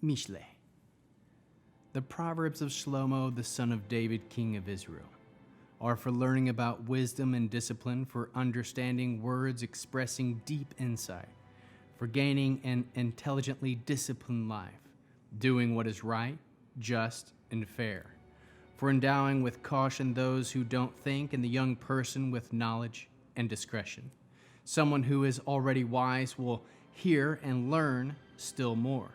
Mishle. The Proverbs of Shlomo, the son of David, king of Israel, are for learning about wisdom and discipline, for understanding words expressing deep insight, for gaining an intelligently disciplined life, doing what is right, just, and fair, for endowing with caution those who don't think, and the young person with knowledge and discretion. Someone who is already wise will hear and learn still more.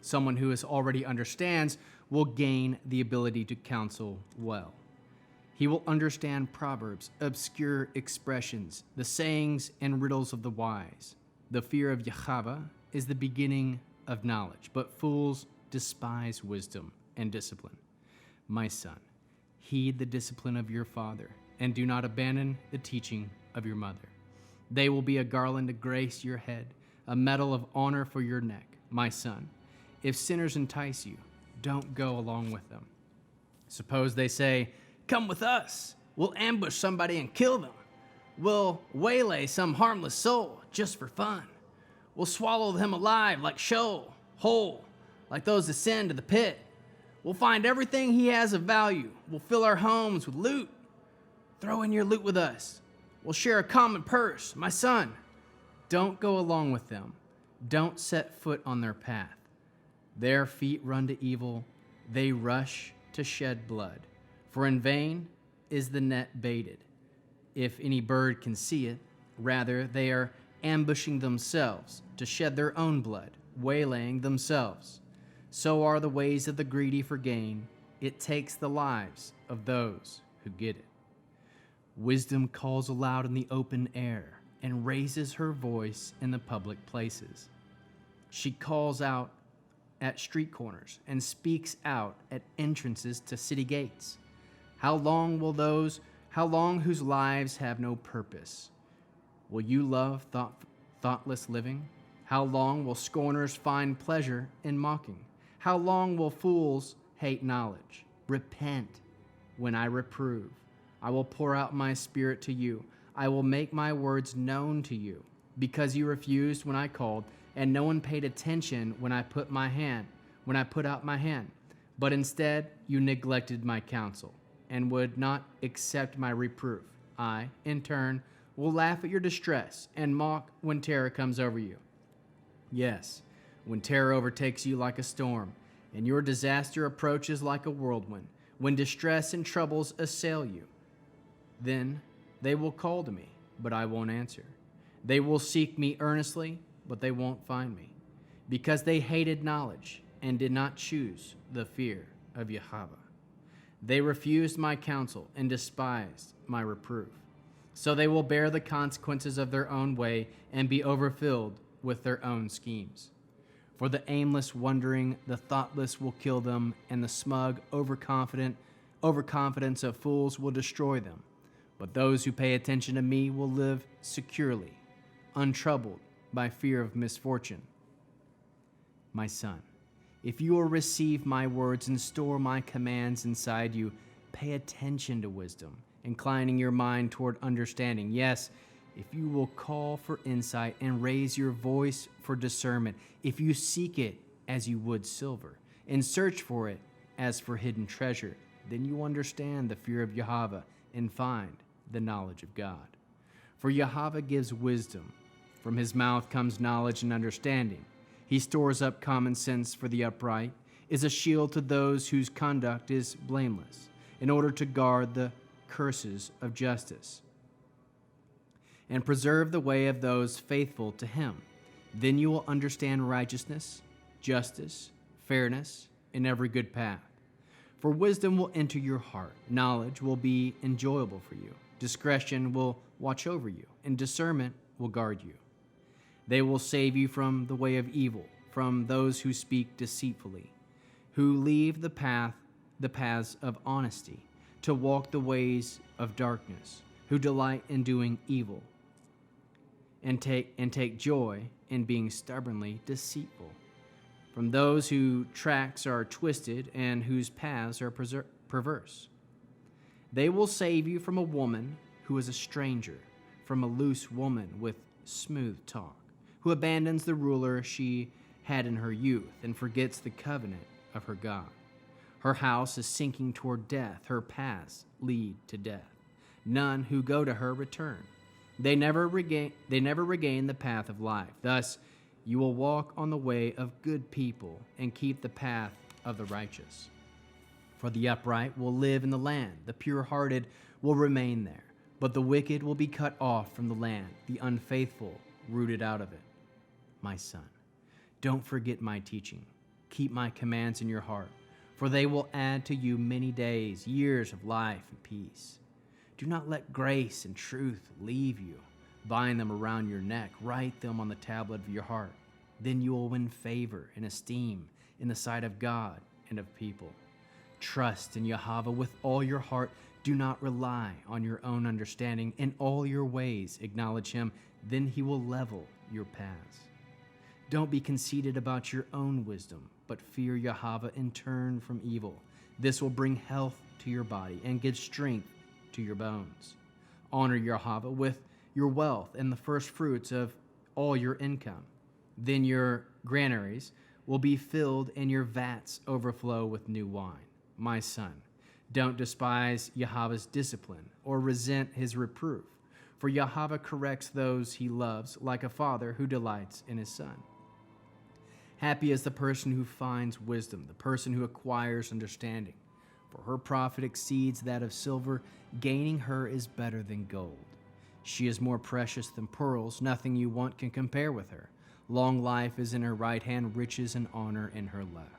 Someone who already understands will gain the ability to counsel well. He will understand proverbs, obscure expressions, the sayings and riddles of the wise. The fear of Yahweh is the beginning of knowledge, but fools despise wisdom and discipline. My son, heed the discipline of your father, and do not abandon the teaching of your mother. They will be a garland to grace your head, a medal of honor for your neck. My son, if sinners entice you, don't go along with them. Suppose they say, "Come with us. We'll ambush somebody and kill them. We'll waylay some harmless soul just for fun. We'll swallow them alive like Sheol, whole, like those descend to the pit. We'll find everything he has of value. We'll fill our homes with loot. Throw in your loot with us. We'll share a common purse." My son, don't go along with them. Don't set foot on their path. Their feet run to evil. They rush to shed blood. For in vain is the net baited, if any bird can see it. Rather, they are ambushing themselves to shed their own blood, waylaying themselves. So are the ways of the greedy for gain. It takes the lives of those who get it. Wisdom calls aloud in the open air and raises her voice in the public places. She calls out at street corners and speaks out at entrances to city gates. How long whose lives have no purpose? Will you love thoughtless living? How long will scorners find pleasure in mocking? How long will fools hate knowledge? Repent when I reprove. I will pour out my spirit to you. I will make my words known to you, because you refused when I called, and no one paid attention when I put out my hand. But instead, you neglected my counsel and would not accept my reproof. I, in turn, will laugh at your distress and mock when terror comes over you. Yes, when terror overtakes you like a storm, and your disaster approaches like a whirlwind, when distress and troubles assail you, then they will call to me, but I won't answer. They will seek me earnestly, but they won't find me, because they hated knowledge and did not choose the fear of Yahweh. They refused my counsel and despised my reproof. So they will bear the consequences of their own way and be overfilled with their own schemes. For the aimless wandering, the thoughtless will kill them, and the smug, overconfidence of fools will destroy them. But those who pay attention to me will live securely, untroubled by fear of misfortune. My son, if you will receive my words and store my commands inside you, pay attention to wisdom, inclining your mind toward understanding. Yes, if you will call for insight and raise your voice for discernment, if you seek it as you would silver and search for it as for hidden treasure, then you understand the fear of Yahweh and find the knowledge of God. For Yahweh gives wisdom. From his mouth comes knowledge and understanding. He stores up common sense for the upright, is a shield to those whose conduct is blameless, in order to guard the curses of justice and preserve the way of those faithful to him. Then you will understand righteousness, justice, fairness, and every good path. For wisdom will enter your heart, knowledge will be enjoyable for you, discretion will watch over you, and discernment will guard you. They will save you from the way of evil, from those who speak deceitfully, who leave the paths of honesty, to walk the ways of darkness, who delight in doing evil, and take joy in being stubbornly deceitful, from those whose tracks are twisted and whose paths are perverse. They will save you from a woman who is a stranger, from a loose woman with smooth talk, who abandons the ruler she had in her youth and forgets the covenant of her God. Her house is sinking toward death. Her paths lead to death. None who go to her return. They never regain the path of life. Thus, you will walk on the way of good people and keep the path of the righteous. For the upright will live in the land. The pure-hearted will remain there. But the wicked will be cut off from the land, the unfaithful rooted out of it. My son, don't forget my teaching. Keep my commands in your heart, for they will add to you many days, years of life and peace. Do not let grace and truth leave you. Bind them around your neck. Write them on the tablet of your heart. Then you will win favor and esteem in the sight of God and of people. Trust in Yahweh with all your heart. Do not rely on your own understanding. In all your ways acknowledge him. Then he will level your paths. Don't be conceited about your own wisdom, but fear Yahweh and turn from evil. This will bring health to your body and give strength to your bones. Honor Yahweh with your wealth and the first fruits of all your income. Then your granaries will be filled and your vats overflow with new wine. My son, don't despise Yahweh's discipline or resent his reproof, for Yahweh corrects those he loves like a father who delights in his son. Happy is the person who finds wisdom, the person who acquires understanding, for her profit exceeds that of silver. Gaining her is better than gold. She is more precious than pearls. Nothing you want can compare with her. Long life is in her right hand, riches and honor in her left.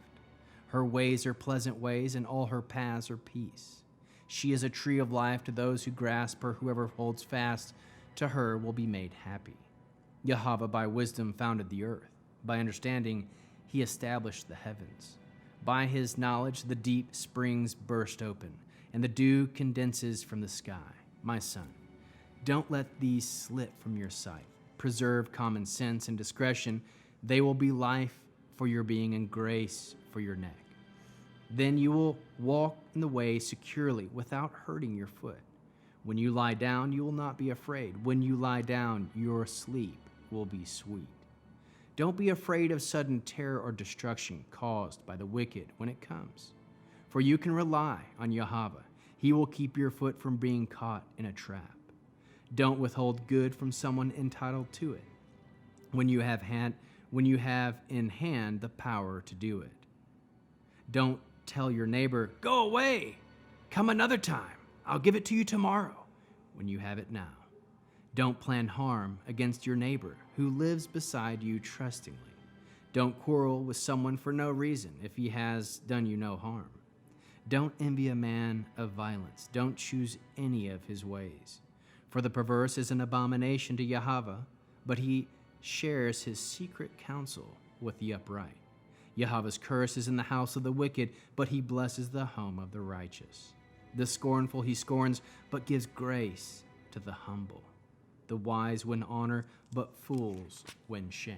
Her ways are pleasant ways, and all her paths are peace. She is a tree of life to those who grasp her. Whoever holds fast to her will be made happy. Yahweh by wisdom founded the earth. By understanding, he established the heavens. By his knowledge, the deep springs burst open, and the dew condenses from the sky. My son, don't let these slip from your sight. Preserve common sense and discretion. They will be life for your being and grace for your neck. Then you will walk in the way securely without hurting your foot. When you lie down, you will not be afraid. When you lie down, your sleep will be sweet. Don't be afraid of sudden terror or destruction caused by the wicked when it comes. For you can rely on Yahweh. He will keep your foot from being caught in a trap. Don't withhold good from someone entitled to it when you have in hand the power to do it. Don't tell your neighbor, "Go away, come another time, I'll give it to you tomorrow," when you have it now. Don't plan harm against your neighbor who lives beside you trustingly. Don't quarrel with someone for no reason if he has done you no harm. Don't envy a man of violence. Don't choose any of his ways. For the perverse is an abomination to Yahweh, but he shares his secret counsel with the upright. Yahweh's curse is in the house of the wicked, but he blesses the home of the righteous. The scornful he scorns, but gives grace to the humble. The wise win honor, but fools win shame.